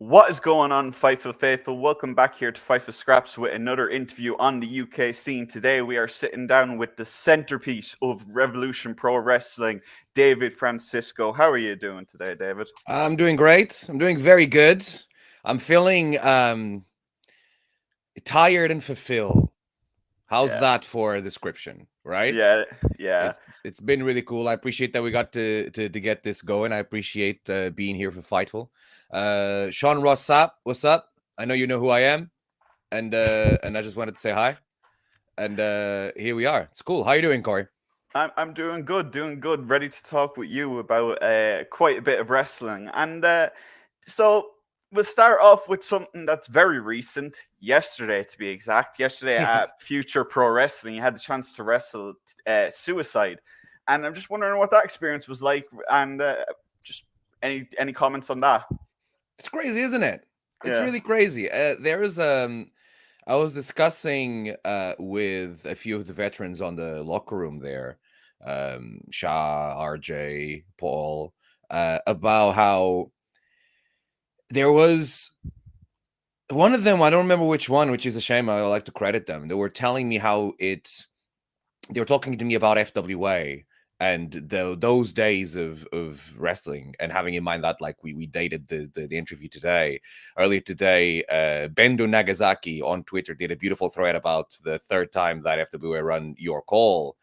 What is going on, Fightful Faithful? Welcome back here to Fightful Scraps with another interview on the UK scene. Today, we are sitting down with the centerpiece of Revolution Pro Wrestling, David Francisco. How are you doing today, David? I'm doing great. I'm doing very good. I'm feeling tired and fulfilled. How's Yeah, that for a description, right? yeah, yeah. It's been really cool. I appreciate that we got to get this going. I appreciate being here for Fightful. Sean Ross Sapp, what's up? I know you know who I am, and I just wanted to say hi. And here we are. It's cool. How you doing, Corey? I'm doing good, doing good. Ready to talk with you about quite a bit of wrestling. So we'll start off with something that's very recent. Yesterday, to be exact. Yesterday at Yes. Future Pro Wrestling, you had the chance to wrestle Suicide, and I'm just wondering what that experience was like, and just any comments on that? It's crazy, isn't it? It's Yeah. really crazy. There is I was discussing with a few of the veterans on the locker room there, Shah, RJ, Paul, about how there was one of them. I don't remember which one, which is a shame. I like to credit them. They were telling me how they were talking to me about FWA and those days of wrestling, and having in mind that like we dated the interview today, earlier today. Bendo Nagasaki on Twitter did a beautiful thread about the third time that FWA run Your Call.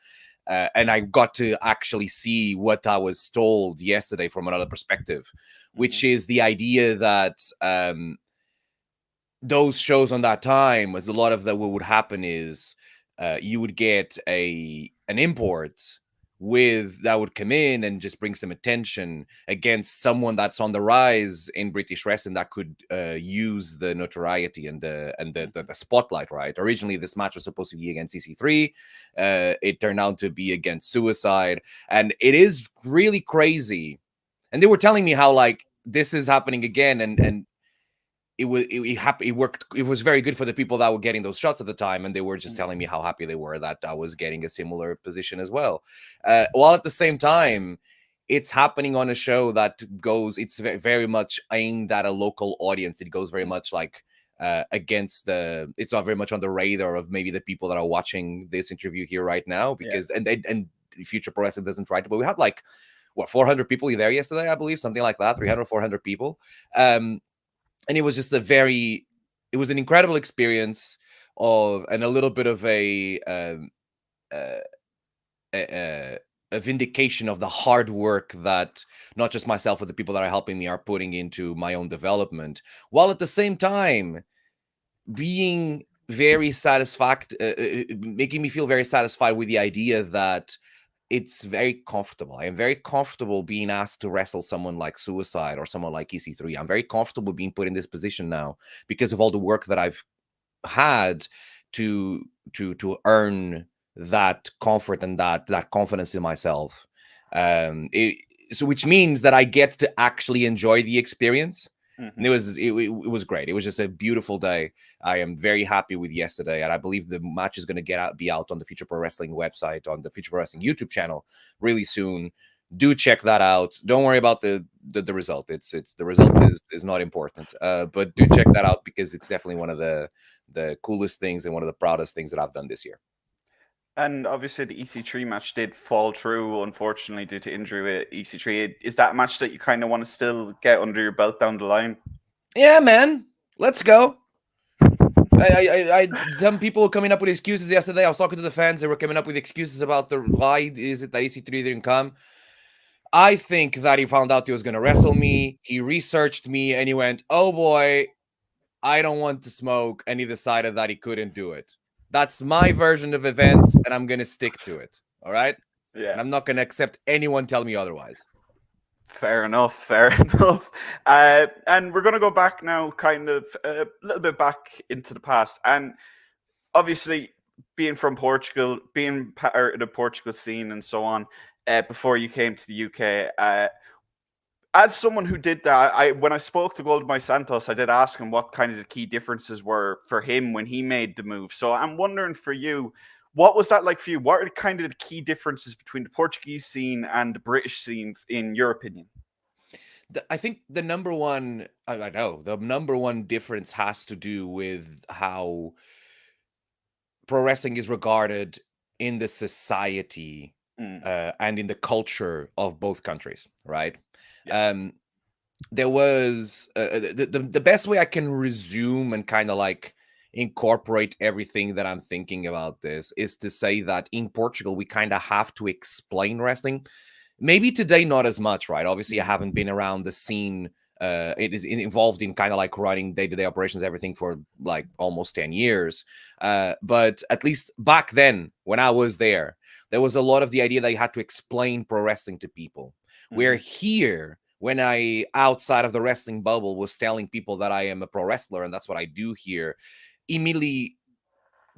And I got to actually see what I was told yesterday from another perspective, Hmm. which is the idea that those shows on that time, was a lot of that what would happen is you would get an import with that would come in and just bring some attention against someone that's on the rise in British wrestling that could use the notoriety and the spotlight. Right, originally this match was supposed to be against EC3. It turned out to be against Suicide, and it is really crazy. And they were telling me how like this is happening again, and it worked. It was very good for the people that were getting those shots at the time, and they were just telling me how happy they were that I was getting a similar position as well. While at the same time, it's happening on a show that goes. It's very much aimed at a local audience. It goes very much like against the. It's not very much on the radar of maybe the people that are watching this interview here right now, Yeah. because and Future Pro Wrestling doesn't try to. But we had like what 400 people there yesterday, I believe, something like that, 300 400 people. And it was just it was an incredible experience of, and a little bit of uh, a vindication of the hard work that not just myself but the people that are helping me are putting into my own development, while at the same time being very making me feel very satisfied with the idea that it's very comfortable. I am very comfortable being asked to wrestle someone like Suicide or someone like EC3. I'm very comfortable being put in this position now because of all the work that I've had to earn that comfort and that confidence in myself. So which means that I get to actually enjoy the experience. And Hmm. it was great. It was just a beautiful day. I am very happy with yesterday, and I believe the match is going to be out on the Future Pro Wrestling website, on the Future Pro Wrestling YouTube channel really soon. Do check that out. Don't worry about the result. It's the result is not important. But do check that out because it's definitely one of the coolest things and one of the proudest things that I've done this year. And obviously, the EC3 match did fall through, unfortunately, due to injury with EC3. Is that a match that you kind of want to still get under your belt down the line? Yeah, man. Let's go. Some people coming up with excuses yesterday. I was talking to the fans. They were coming up with excuses about the why is it that EC3 didn't come. I think that he found out he was going to wrestle me. He researched me and he went, "Oh boy, I don't want to smoke," and he decided that he couldn't do it. That's my version of events, and I'm going to stick to it. All right, Yeah. and I'm not going to accept anyone tell me otherwise. Fair enough. Fair enough. And we're going to go back now, kind of a little bit back into the past. And obviously, being from Portugal, being part of the Portugal scene and so on, before you came to the UK, as someone who did that, I when I spoke to Goldmai Santos, I did ask him what kind of the key differences were for him when he made the move. So I'm wondering for you, what was that like for you? What are kind of the key differences between the Portuguese scene and the British scene, in your opinion? I think the number one, I know the number one difference has to do with how pro wrestling is regarded in the society Mm. and in the culture of both countries, right? Yeah. Um, there was the best way I can resume and kind of like incorporate everything that I'm thinking about this is to say that in Portugal we kind of have to explain wrestling. Maybe today not as much, right? Obviously, I Mm. haven't been around the scene. It is involved in kind of like running day-to-day operations, everything for like almost 10 years. But at least back then, when I was there was a lot of the idea that you had to explain pro wrestling to people. Where Mhm. here, when I outside of the wrestling bubble was telling people that I am a pro wrestler and that's what I do here, immediately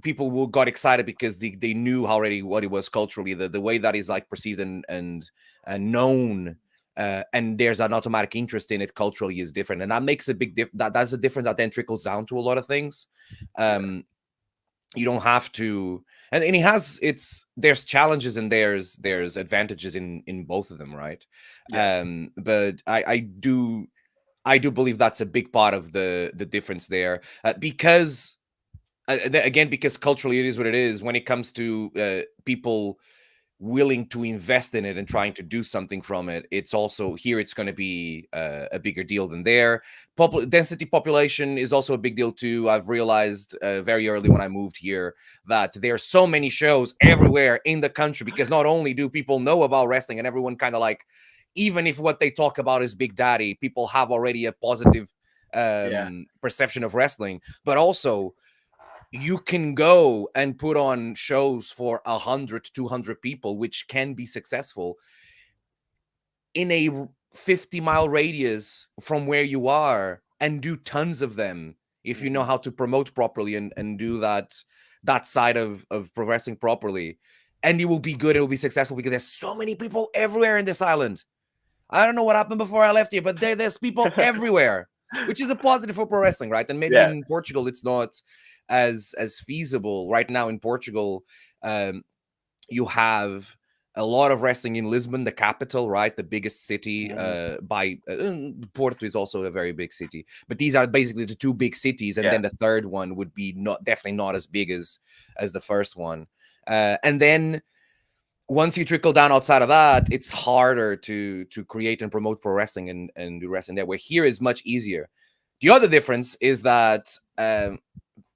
people got excited because they knew already what it was culturally, the way that is like perceived and known, and there's an automatic interest in it culturally is different, and that makes a big that's a difference that then trickles down to a lot of things. Yeah. You don't have to, and it has its there's challenges and there's advantages in both of them, right? Yeah. But I do believe that's a big part of the difference there, because again, because culturally it is what it is when it comes to people willing to invest in it and trying to do something from it. It's also here it's going to be a bigger deal than there. Density population is also a big deal too. I've realized very early when I moved here that there are so many shows everywhere in the country, because not only do people know about wrestling and everyone kind of like, even if what they talk about is Big Daddy, people have already a positive Yeah. perception of wrestling, but also you can go and put on shows for 100 to 200 people, which can be successful in a 50-mile radius from where you are, and do tons of them if you know Mhm. how to promote properly and do that side of progressing properly, and it will be good, it will be successful because there's so many people everywhere in this island. I don't know what happened before I left here, but there's people everywhere, which is a positive for pro wrestling, right? And maybe Yeah. in Portugal, it's not as feasible right now. In Portugal, um, you have a lot of wrestling in Lisbon, the capital, right? The biggest city. Mhm. By Porto is also a very big city, but these are basically the two big cities, and Yeah. then the third one would be definitely not as big as the first one, and then once you trickle down outside of that, it's harder to create and promote pro wrestling and do wrestling there. Where here is much easier. The other difference is that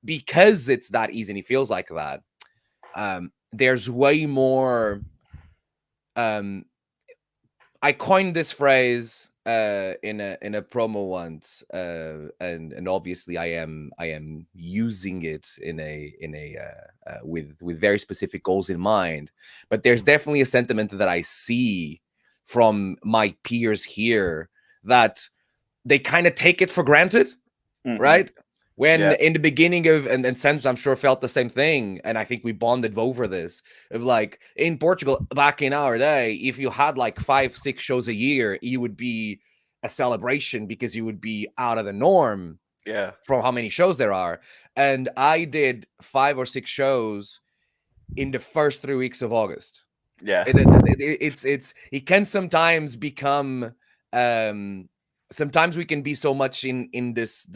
because it's that easy and it feels like that, there's way more. Um, I coined this phrase in a promo once, and obviously I am using it in a with very specific goals in mind. But there's definitely a sentiment that I see from my peers here that they kind of take it for granted, Mhm. right? When Yeah. in the beginning of, and Sens, I'm sure, felt the same thing, and I think we bonded over this. Of like in Portugal back in our day, if you had like 5-6 shows a year, you would be a celebration because you would be out of the norm Yeah. from how many shows there are. And I did 5 or 6 shows in the first 3 weeks of August. Yeah. It can sometimes become um sometimes we can be so much in this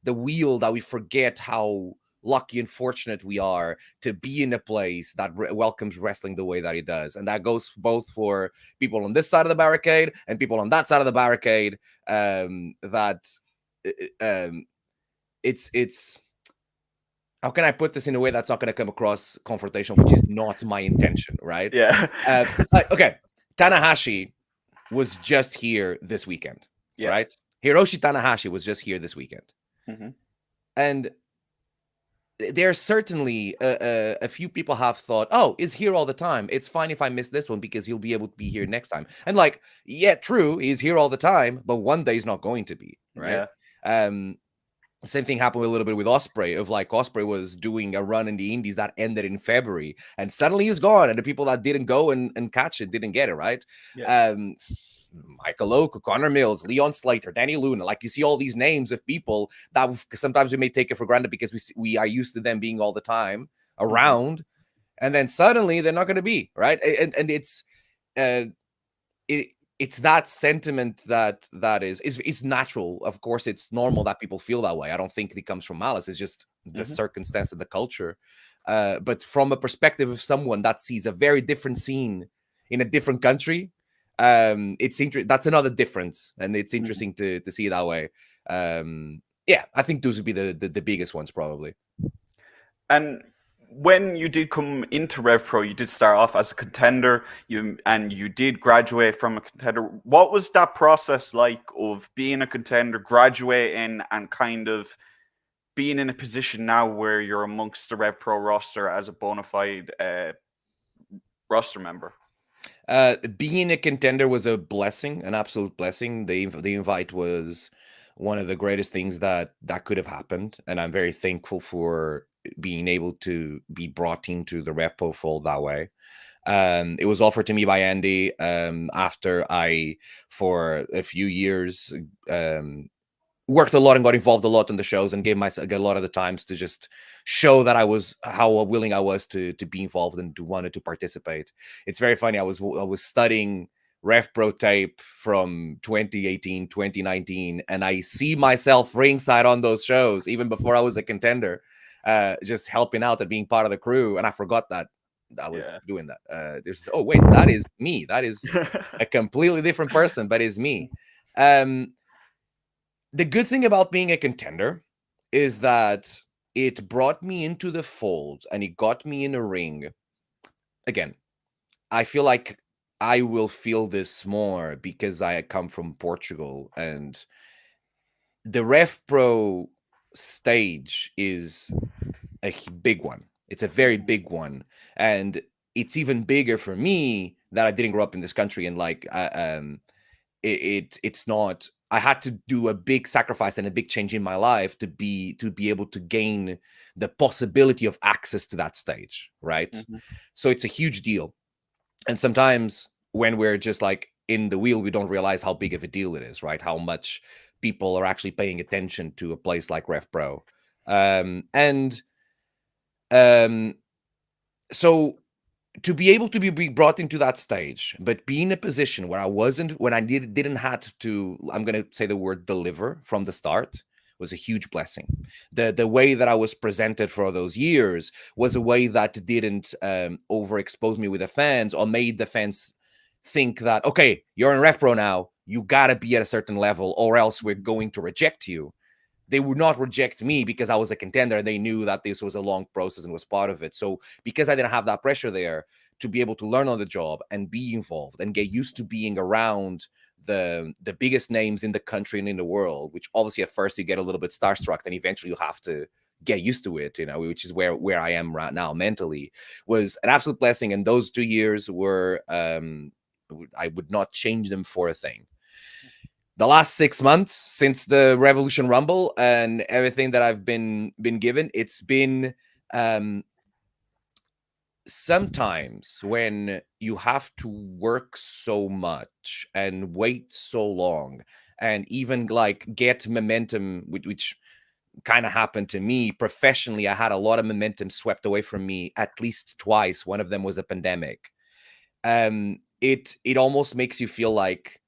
the wheel that we forget how lucky and fortunate we are to be in a place that welcomes wrestling the way that it does, and that goes both for people on this side of the barricade and people on that side of the barricade. That um it's how can I put this in a way that's not going to come across confrontational, which is not my intention, right? Yeah. Okay, Tanahashi was just here this weekend, Yeah. right? Hiroshi Tanahashi was just here this weekend, Mhm. and there's certainly a few people have thought, "Oh, is here all the time. It's fine if I miss this one because he'll be able to be here next time." And like, yeah, true, he's here all the time, but one day he's not going to be, right? Yeah. Um, Same thing happened a little bit with Osprey. Of like Osprey was doing a run in the Indies that ended in February, and suddenly he's gone, and the people that didn't go and catch it didn't get it, right? Yeah. Um, Michael Oak, Connor Mills, Leon Slater, Danny Luna. Like you see all these names of people that sometimes we may take it for granted because we are used to them being all the time Mhm. around, and then suddenly they're not going to be, right? And it's uh, it. it's that sentiment that is natural. Of course, it's normal that people feel that way. I don't think it comes from malice. It's just the circumstance of the culture. But from a perspective of someone that sees a very different scene in a different country, it's that's another difference, and it's interesting to see it that way. Yeah, I think those would be the biggest ones probably. And when you did come into RevPro, you did start off as a contender, you did graduate from a contender. What was that process like of being a contender, graduating, and kind of being in a position now where you're amongst the RevPro roster as a bona fide roster member? Being a contender was a blessing, an absolute blessing. The invite was one of the greatest things that could have happened, and I'm very thankful for being able to be brought into the RevPro fold that way. It was offered to me by Andy after I, for a few years, worked a lot and got involved a lot in the shows, and gave myself a lot of the times to just show that I was how willing I was to be involved and to wanted to participate. It's very funny. I was studying RevPro tape from 2018, 2019, and I see myself ringside on those shows even before I was a contender, just helping out and being part of the crew. And I forgot that I was doing that. There's oh wait, that is me. That is a completely different person, but it's me. The good thing about being a contender is that it brought me into the fold and it got me in a ring. Again, I feel like I will feel this more because I come from Portugal, and the RevPro stage is a big one. It's a very big one, and it's even bigger for me that I didn't grow up in this country, and like it's not. I had to do a big sacrifice and a big change in my life to be able to gain the possibility of access to that stage, right? So it's a huge deal. And sometimes when we're just like in the wheel, we don't realize how big of a deal it is, right? How much people are actually paying attention to a place like RevPro. So to be able to be brought into that stage, but be in a position where I wasn't, when I didn't had to, I'm going to say the word deliver from the start, was a huge blessing. The way that I was presented for those years was a way that didn't overexpose me with the fans or made the fans think that, okay, you're in RevPro now, you got to be at a certain level or else we're going to reject you. They would not reject me because I was a contender. They knew that this was a long process and was part of it. So because I didn't have that pressure there, to be able to learn on the job and be involved and get used to being around the biggest names in the country and in the world, which obviously at first you get a little bit starstruck, and eventually you have to get used to it, which is where I am right now mentally, was an absolute blessing. And those 2 years were, I would not change them for a thing. The last 6 months since the Revolution Rumble and everything that I've been given, it's been sometimes when you have to work so much and wait so long and even like get momentum, which kind of happened to me professionally. I had a lot of momentum swept away from me at least twice. One of them was a pandemic. It almost makes you feel like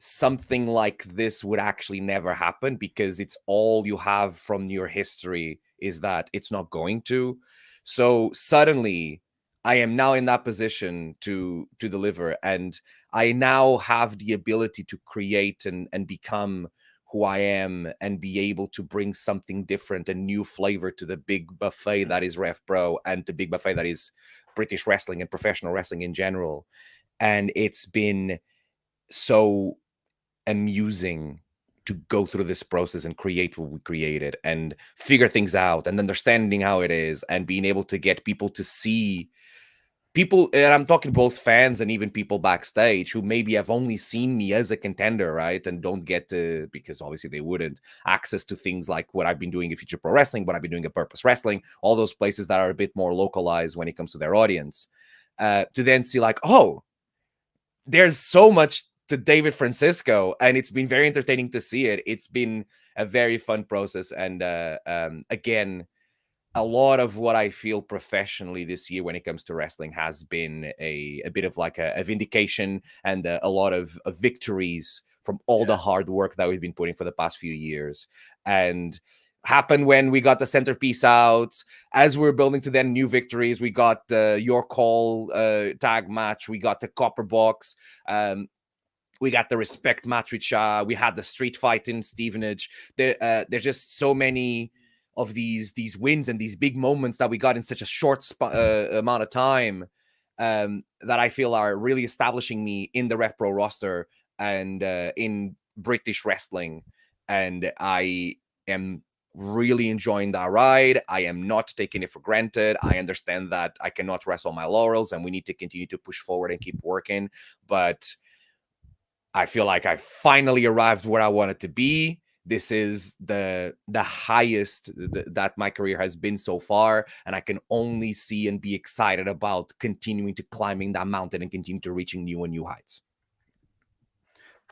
something like this would actually never happen, because it's all you have from your history is that it's not going to. So suddenly I am now in that position to deliver, and I now have the ability to create and become who I am and be able to bring something different, a new flavor to the big buffet that is RevPro and the big buffet that is British wrestling and professional wrestling in general. And it's been so amusing to go through this process and create what we created and figure things out and understanding how it is and being able to get people to see people. And I'm talking both fans and even people backstage who maybe have only seen me as a contender, right? And don't get to, because obviously they wouldn't, access to things like what I've been doing in Future Pro Wrestling, what I've been doing at Purpose Wrestling, all those places that are a bit more localized when it comes to their audience, to then see like, oh, there's so much to David Francisco, and it's been very entertaining to see it. It's been a very fun process, and again, a lot of what I feel professionally this year when it comes to wrestling has been a bit of like a vindication and a lot of victories from all the hard work that we've been putting for the past few years. And happened when we got the centerpiece out. As we were building to then new victories, we got your call tag match. We got the copper box. We got the respect match with Shah. We had the street fight in Stevenage. There's just so many of these wins and these big moments that we got in such a short amount of time that I feel are really establishing me in the RevPro roster and in British wrestling. And I am really enjoying that ride. I am not taking it for granted. I understand that I cannot rest on my laurels and we need to continue to push forward and keep working. But I feel like I finally arrived where I wanted to be. This is the highest that my career has been so far, and I can only see and be excited about continuing to climbing that mountain and continue to reaching new and new heights.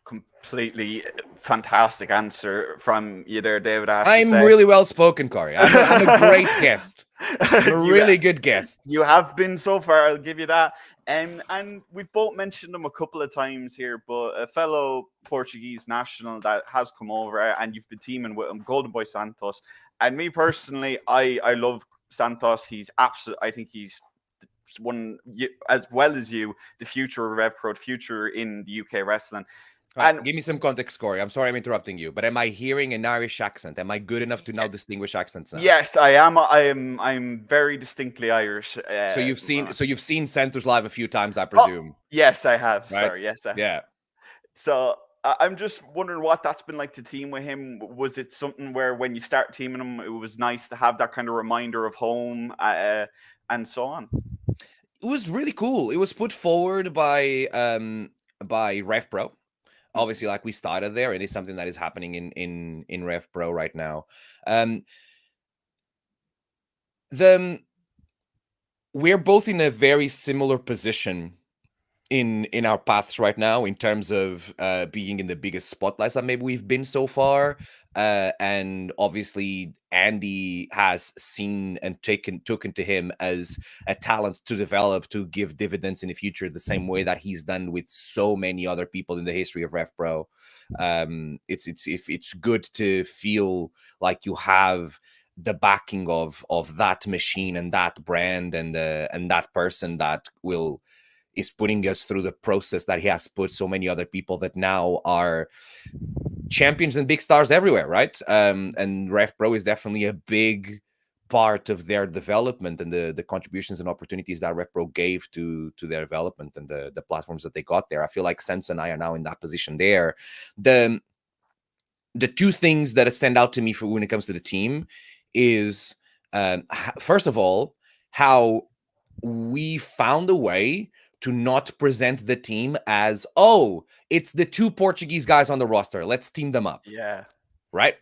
Completely fantastic answer from you there, David. I'm really well spoken, Corey. I'm a great guest. I'm a really good guest. You have been so far, I'll give you that. And we've both mentioned him a couple of times here, but a fellow Portuguese national that has come over and you've been teaming with him, Golden Boy Santos. And me personally, I love Santos. He's absolute. I think he's one, as well as you, the future of RevPro, the future in the UK wrestling. Right, and give me some context, Corey. I'm sorry I'm interrupting you, but am I hearing an Irish accent? Am I good enough to now distinguish accents now? Yes, I am. I'm very distinctly Irish. So you've seen Santos live a few times, I presume. Oh, yes, I have. Right? Sorry, yes, I have. Yeah. So I'm just wondering what that's been like to team with him. Was it something where when you start teaming him, it was nice to have that kind of reminder of home and so on? It was really cool. It was put forward by RevPro. Obviously, like we started there, and it's something that is happening in RevPro right now. We're both in a very similar position in our paths right now in terms of being in the biggest spotlights that maybe we've been so far. And obviously Andy has seen and taken to him as a talent to develop, to give dividends in the future, the same way that he's done with so many other people in the history of RevPro. It's good to feel like you have the backing of that machine and that brand and that person that is putting us through the process that he has put so many other people that now are champions and big stars everywhere, right? And RevPro is definitely a big part of their development and the contributions and opportunities that RevPro gave to their development and the platforms that they got there. I feel like Sense and I are now in that position there. The two things that stand out to me for when it comes to the team is, first of all, how we found a way to not present the team as, oh, it's the two Portuguese guys on the roster, let's team them up. Yeah. Right?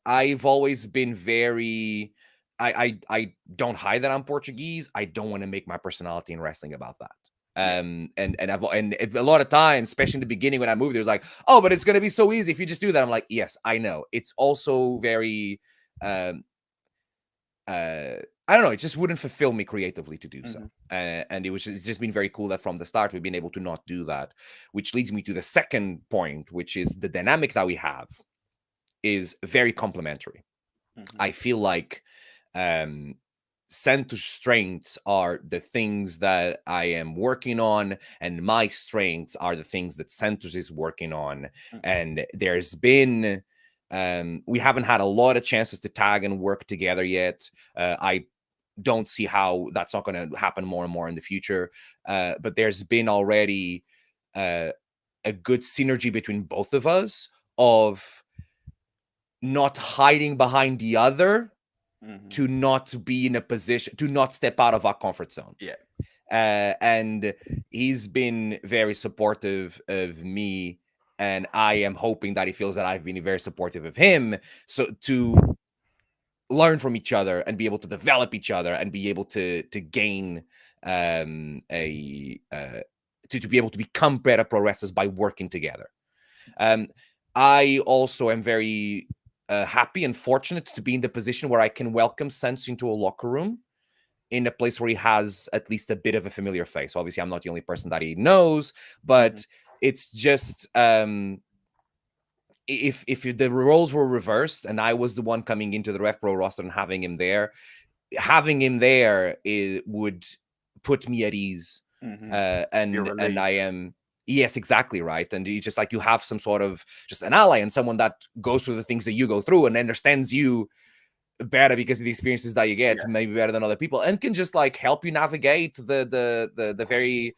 I've always been very, I don't hide that I'm Portuguese. I don't want to make my personality in wrestling about that. And a lot of times, especially in the beginning when I moved, there's like, oh, but it's going to be so easy if you just do that. I'm like, yes, I know. It's also very, I don't know, it just wouldn't fulfill me creatively to do so. And it's just been very cool that from the start we've been able to not do that, which leads me to the second point, which is the dynamic that we have is very complementary. I feel like Santos' strengths are the things that I am working on, and my strengths are the things that Santos is working on. And there's been we haven't had a lot of chances to tag and work together yet. I don't see how that's not going to happen more and more in the future. But there's been already a good synergy between both of us of not hiding behind the other to not be in a position, to not step out of our comfort zone. Yeah. And he's been very supportive of me, and I am hoping that he feels that I've been very supportive of him. So to learn from each other and be able to develop each other and be able to gain to be able to become better pro wrestlers by working together. I also am very happy and fortunate to be in the position where I can welcome Sense into a locker room in a place where he has at least a bit of a familiar face. Obviously, I'm not the only person that he knows, but it's just if the roles were reversed and I was the one coming into the RevPro roster and having him there it would put me at ease. And I am. Yes, exactly right. And you just like you have some sort of just an ally and someone that goes through the things that you go through and understands you better because of the experiences that you get, maybe better than other people, and can just like help you navigate the very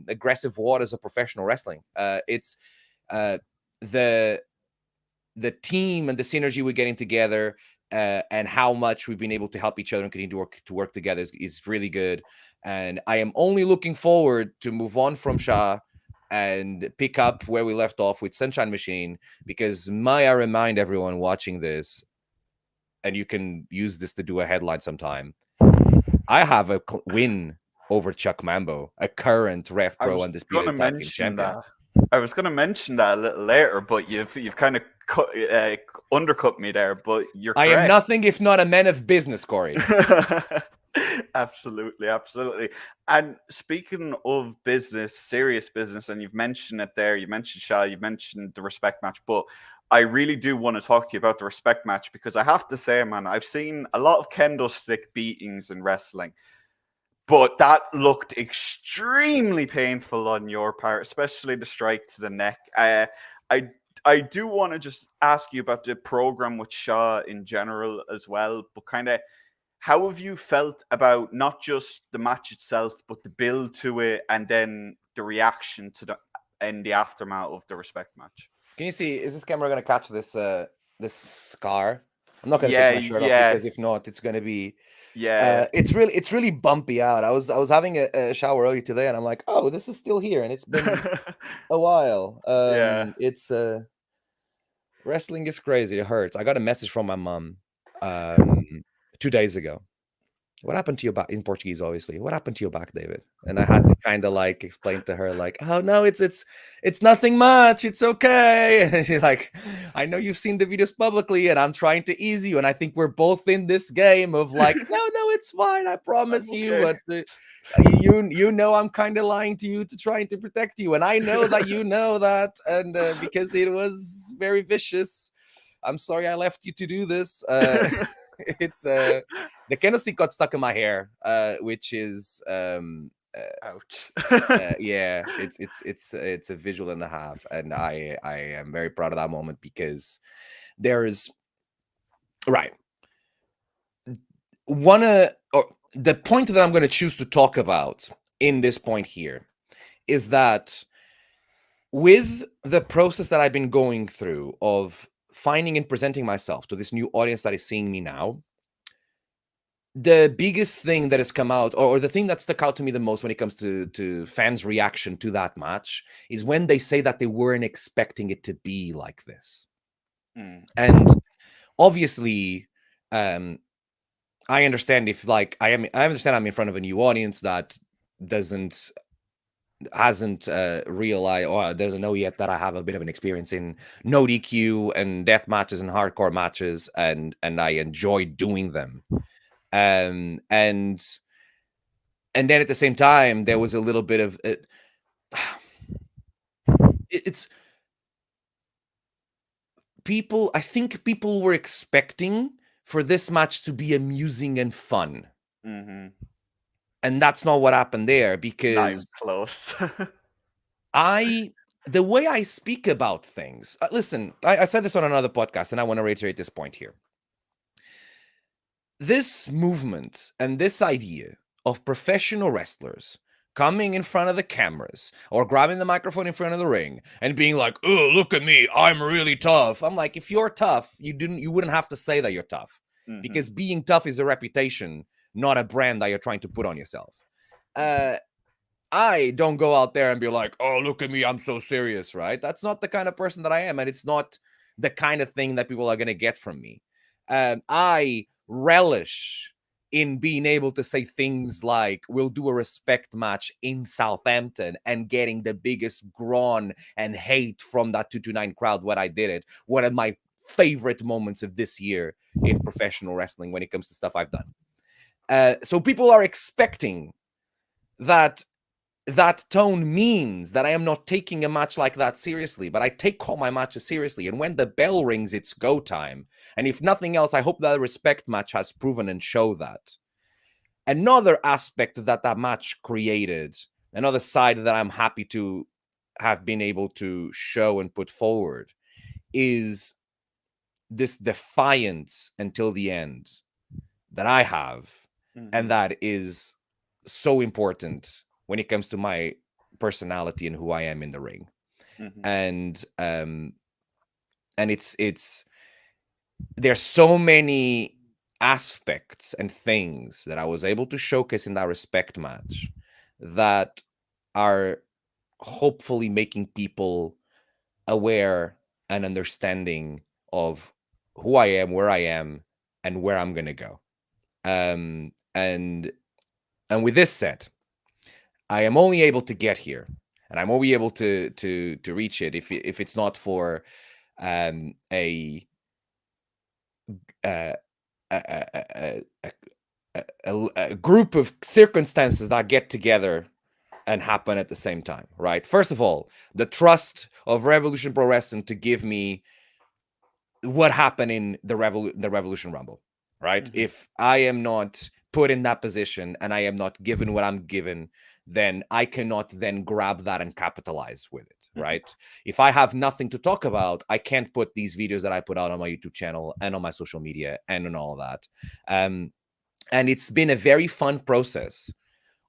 aggressive waters of professional wrestling. It's the team and the synergy we're getting together, and how much we've been able to help each other and continue to work together is really good. And I am only looking forward to move on from Shah and pick up where we left off with Sunshine Machine, because I remind everyone watching this, and you can use this to do a headline sometime, I have a win over Chuck Mambo, a current RevPro undisputed tag team champion. I was going to mention that a little later, but you've kind of undercut me there. But you're correct. I am nothing if not a man of business, Corey. Absolutely. And speaking of business, serious business, and you've mentioned it there. You mentioned Shah. You mentioned the respect match, but I really do want to talk to you about the respect match, because I have to say, man, I've seen a lot of kendo stick beatings in wrestling, but that looked extremely painful on your part, especially the strike to the neck. I do want to just ask you about the program with Shah in general as well, but kind of how have you felt about not just the match itself, but the build to it, and then the reaction to the aftermath of the respect match? Can you see? Is this camera going to catch this this scar? I'm not going to take my shirt off, because if not, it's going to be. Yeah, it's really bumpy out. I was having a shower earlier today, and I'm like, oh, this is still here, and it's been a while. It's wrestling is crazy. It hurts. I got a message from my mom 2 days ago. What happened to your back? In Portuguese, obviously. What happened to your back, David? And I had to kind of like explain to her, like, oh no, it's nothing much. It's okay. And she's like, I know you've seen the videos publicly, and I'm trying to ease you. And I think we're both in this game of like, no, it's fine. I promise you. But you know, I'm kind of lying to you to trying to protect you, and I know that you know that, and because it was very vicious. I'm sorry I left you to do this. It's the kendo stick got stuck in my hair, which is ouch. Yeah, it's a visual and a half, and I am very proud of that moment, because there's right the point that I'm going to choose to talk about in this point here is that with the process that I've been going through of finding and presenting myself to this new audience that is seeing me now, the biggest thing that has come out, or the thing that stuck out to me the most when it comes to fans' reaction to that match, is when they say that they weren't expecting it to be like this. And obviously, I understand if like I understand I'm in front of a new audience that hasn't realized or doesn't know yet that I have a bit of an experience in no DQ and death matches and hardcore matches, and I enjoy doing them. And then at the same time, there was a little bit of it's people. I think people were expecting for this match to be amusing and fun. And that's not what happened there, because close. The way I speak about things, listen, I said this on another podcast, and I want to reiterate this point here. This movement and this idea of professional wrestlers coming in front of the cameras or grabbing the microphone in front of the ring and being like, oh, look at me, I'm really tough. I'm like, if you're tough, you wouldn't have to say that you're tough, because being tough is a reputation, not a brand that you're trying to put on yourself. I don't go out there and be like, oh, look at me, I'm so serious, right? That's not the kind of person that I am, and it's not the kind of thing that people are going to get from me. I relish in being able to say things like, we'll do a respect match in Southampton, and getting the biggest groan and hate from that 229 crowd when I did it. One of my favorite moments of this year in professional wrestling when it comes to stuff I've done. So people are expecting that that tone means that I am not taking a match like that seriously, but I take all my matches seriously. And when the bell rings, it's go time. And if nothing else, I hope that the respect match has proven and show that. Another aspect that that match created, another side that I'm happy to have been able to show and put forward, is this defiance until the end that I have, and that is so important when it comes to my personality and who I am in the ring. And it's there's so many aspects and things that I was able to showcase in that respect match that are hopefully making people aware and understanding of who I am, where I am, and where I'm gonna go. And with this said, I am only able to get here, and I'm only able to reach it if it's not for a group of circumstances that get together and happen at the same time, right? First of all, the trust of Revolution Pro Wrestling to give me what happened in the Revolution Rumble, right? If I am not put in that position and I am not given what I'm given, then I cannot then grab that and capitalize with it, right? If I have nothing to talk about, I can't put these videos that I put out on my YouTube channel and on my social media and on all of that. And it's been a very fun process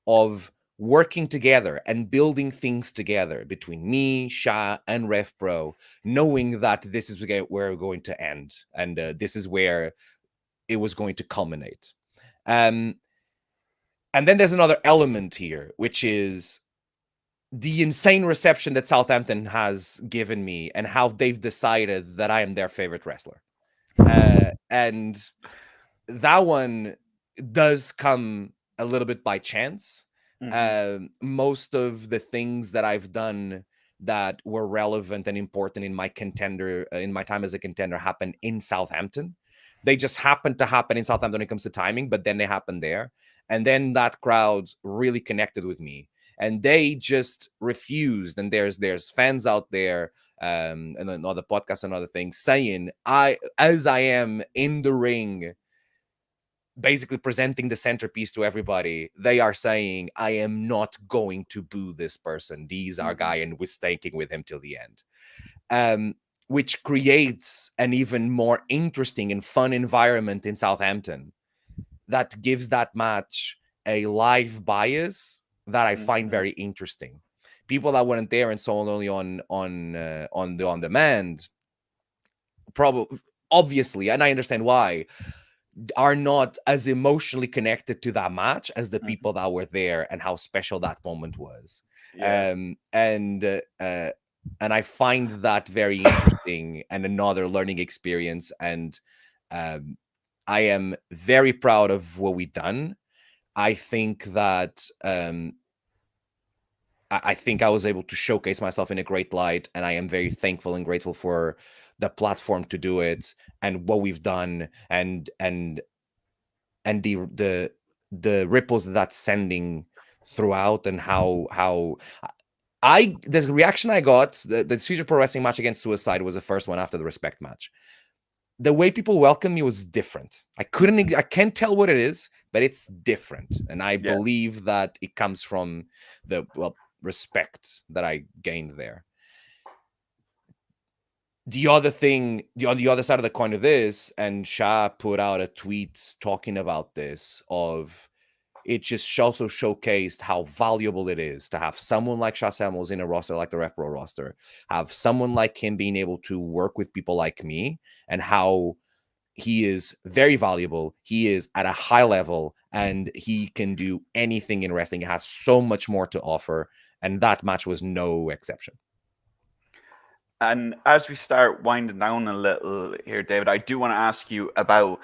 of working together and building things together between me, Sha, and RevPro, knowing that this is where we're going to end and this is where it was going to culminate. And then there's another element here, which is the insane reception that Southampton has given me and how they've decided that I am their favorite wrestler. And that one does come a little bit by chance. Most of the things that I've done that were relevant and important in my time as a contender happened in Southampton. They just happened to happen in Southampton when it comes to timing, but then they happened there. And then that crowd really connected with me. And they just refused. And there's fans out there and then other podcasts and other things saying, as I am in the ring, basically presenting the centerpiece to everybody, they are saying, I am not going to boo this person. These are guy, and we're sticking with him till the end. Which creates an even more interesting and fun environment in Southampton that gives that match a live bias that I find very interesting. People that weren't there and saw only on demand, probably obviously, and I understand why, are not as emotionally connected to that match as the people that were there and how special that moment was. And I find that very interesting and another learning experience. And I am very proud of what we've done. I think that I think I was able to showcase myself in a great light, and I am very thankful and grateful for the platform to do it and what we've done and the ripples that's sending throughout, and how the reaction I got, the Future Pro Wrestling match against Suicide was the first one after the Respect match. The way people welcome me was different. I can't tell what it is, but it's different. And I believe that it comes from the respect that I gained there. The other thing, on the other side of the coin of this, and Sha put out a tweet talking about this, of it just also showcased how valuable it is to have someone like Sha Samuels in a roster like the RevPro roster, have someone like him being able to work with people like me, and how he is very valuable. He is at a high level and he can do anything in wrestling. He has so much more to offer. And that match was no exception. And as we start winding down a little here, David, I do want to ask you about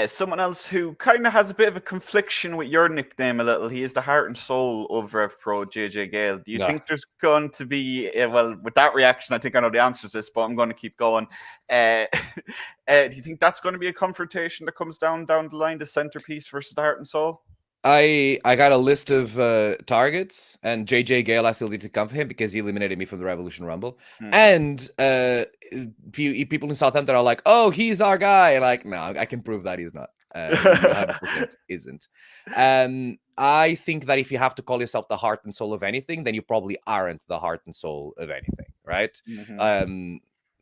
Someone else who kind of has a bit of a confliction with your nickname a little. He is the heart and soul of RevPro, JJ Gale. Do you Ugh. think there's going to be, well, with that reaction, I think I know the answer to this, but I'm going to keep going. Do you think that's going to be a confrontation that comes down the line, the centerpiece versus the heart and soul? I got a list of targets, and JJ Gale, I still need to come for him because he eliminated me from the Revolution Rumble. And people in Southampton are like, "Oh, he's our guy." Like, no, I can prove that he's not. He 100% isn't. I think that if you have to call yourself the heart and soul of anything, then you probably aren't the heart and soul of anything, right?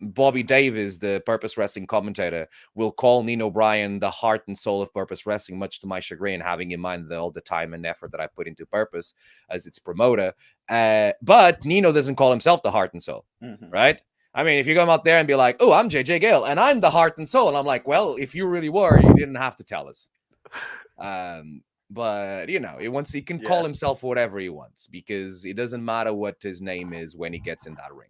Bobby Davis, the Purpose Wrestling commentator, will call Nino Bryan the heart and soul of Purpose Wrestling, much to my chagrin, having in mind all the time and effort that I put into Purpose as its promoter. But Nino doesn't call himself the heart and soul, right? I mean, if you come out there and be like, "Oh, I'm JJ Gale, and I'm the heart and soul," and I'm like, "Well, if you really were, you didn't have to tell us." But once he can call himself whatever he wants, because it doesn't matter what his name is when he gets in that ring.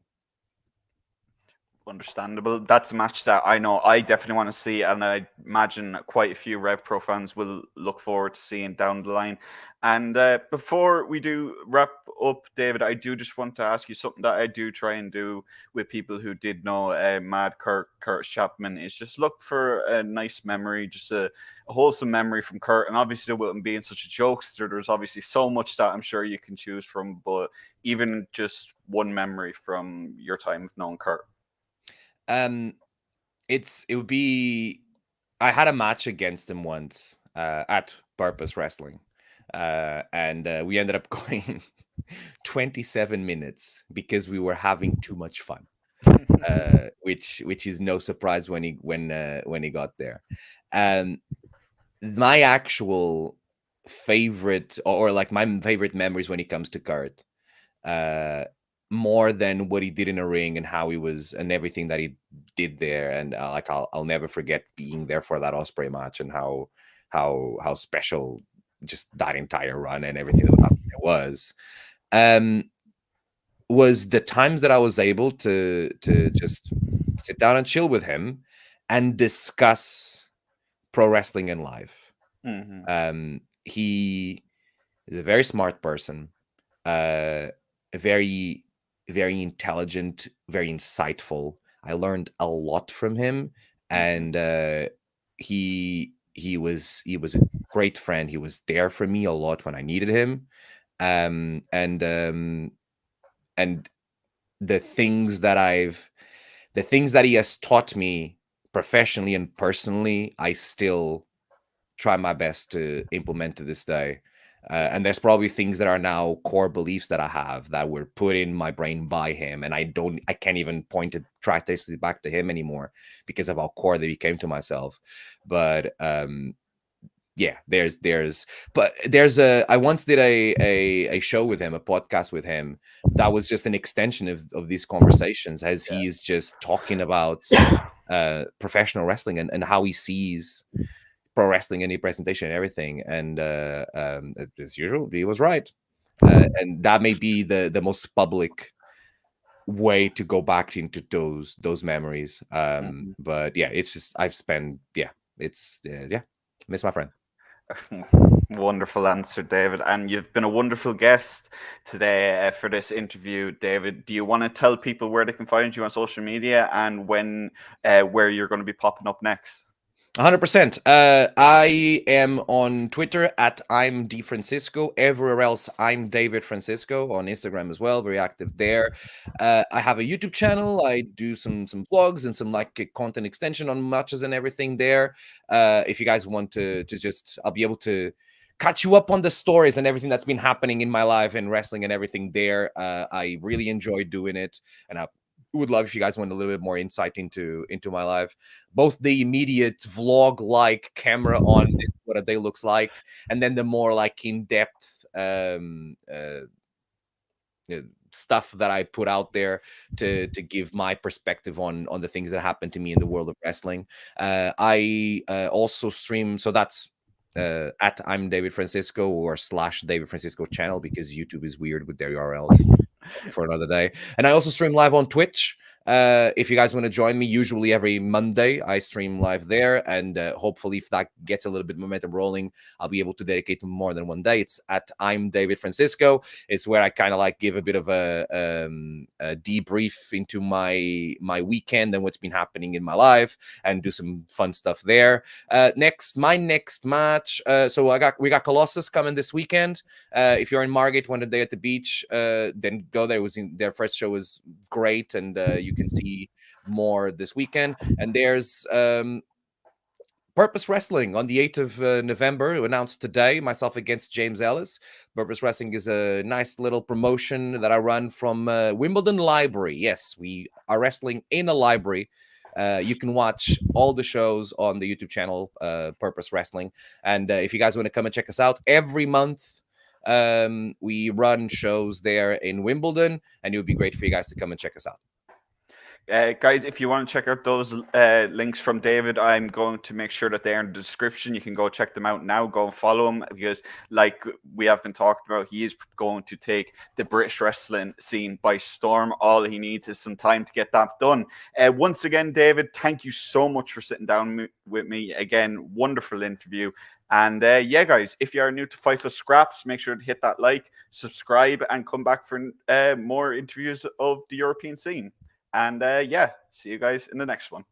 Understandable. That's a match that I know I definitely want to see, and I imagine quite a few RevPro fans will look forward to seeing down the line. And before we do wrap up, David, I do just want to ask you something that I do try and do with people who did know Mad Curtis Chapman is just look for a nice memory, just a wholesome memory from Kurt. And obviously, with him being such a jokester, there's obviously so much that I'm sure you can choose from, but even just one memory from your time of knowing Kurt. It would be, I had a match against him once at Purpose Wrestling, and we ended up going 27 minutes because we were having too much fun, which is no surprise when he got there. My actual favorite, or like my favorite memories when it comes to Kurt, more than what he did in a ring and how he was and everything that he did there, and I'll never forget being there for that Osprey match and how special just that entire run and everything that was the times that I was able to just sit down and chill with him and discuss pro wrestling in life. He is a very smart person, a very intelligent, very insightful. I learned a lot from him, and he was a great friend. He was there for me a lot when I needed him, and the things that he has taught me professionally and personally, I still try my best to implement to this day. And there's probably things that are now core beliefs that I have that were put in my brain by him, and I can't even point it directly back to him anymore because of how core they became to myself. But yeah, I once did a show with him, a podcast with him, that was just an extension of these conversations, as he is just talking about professional wrestling and how he sees pro wrestling, any presentation and everything. And as usual, he was right. And that may be the most public way to go back into those memories. But yeah, it's just miss my friend. Wonderful answer, David. And you've been a wonderful guest today for this interview, David. Do you want to tell people where they can find you on social media and where you're going to be popping up next? 100%. I am on Twitter at I'm D Francisco. Everywhere else, I'm David Francisco. On Instagram as well, very active there. I have a YouTube channel. I do some vlogs and some content extension on matches and everything there. If you guys want to just, I'll be able to catch you up on the stories and everything that's been happening in my life and wrestling and everything there. I really enjoy doing it, and I would love if you guys want a little bit more insight into my life, both the immediate vlog like camera on this what a day looks like, and then the more like in-depth stuff that I put out there to give my perspective on the things that happen to me in the world of wrestling. I also stream, so that's at I'm David Francisco or / David Francisco channel, because YouTube is weird with their URLs for another day. And I also stream live on Twitch. If you guys want to join me, usually every Monday I stream live there, and hopefully if that gets a little bit momentum rolling, I'll be able to dedicate to more than one day. It's at I'm David Francisco. It's where I kind of like give a bit of a debrief into my weekend and what's been happening in my life, and do some fun stuff there. My next match. So we got Colossus coming this weekend. If you're in Margate, one day at the beach, then go there. Their first show was great, and you can see more this weekend. And there's Purpose Wrestling on the 8th of November, announced today, myself against James Ellis. Purpose Wrestling is a nice little promotion that I run from Wimbledon Library. Yes, we are wrestling in a library. You can watch all the shows on the YouTube channel, Purpose Wrestling. And if you guys want to come and check us out, every month we run shows there in Wimbledon, and it would be great for you guys to come and check us out. Guys, if you want to check out those links from David, I'm going to make sure that they're in the description. You can go check them out now. Go and follow him, because like we have been talking about, he is going to take the British wrestling scene by storm. All he needs is some time to get that done. Once again, David, thank you so much for sitting down with me. Again, wonderful interview. And yeah, guys, if you are new to Fightful Scraps, make sure to hit that like, subscribe, and come back for more interviews of the European scene. And yeah, see you guys in the next one.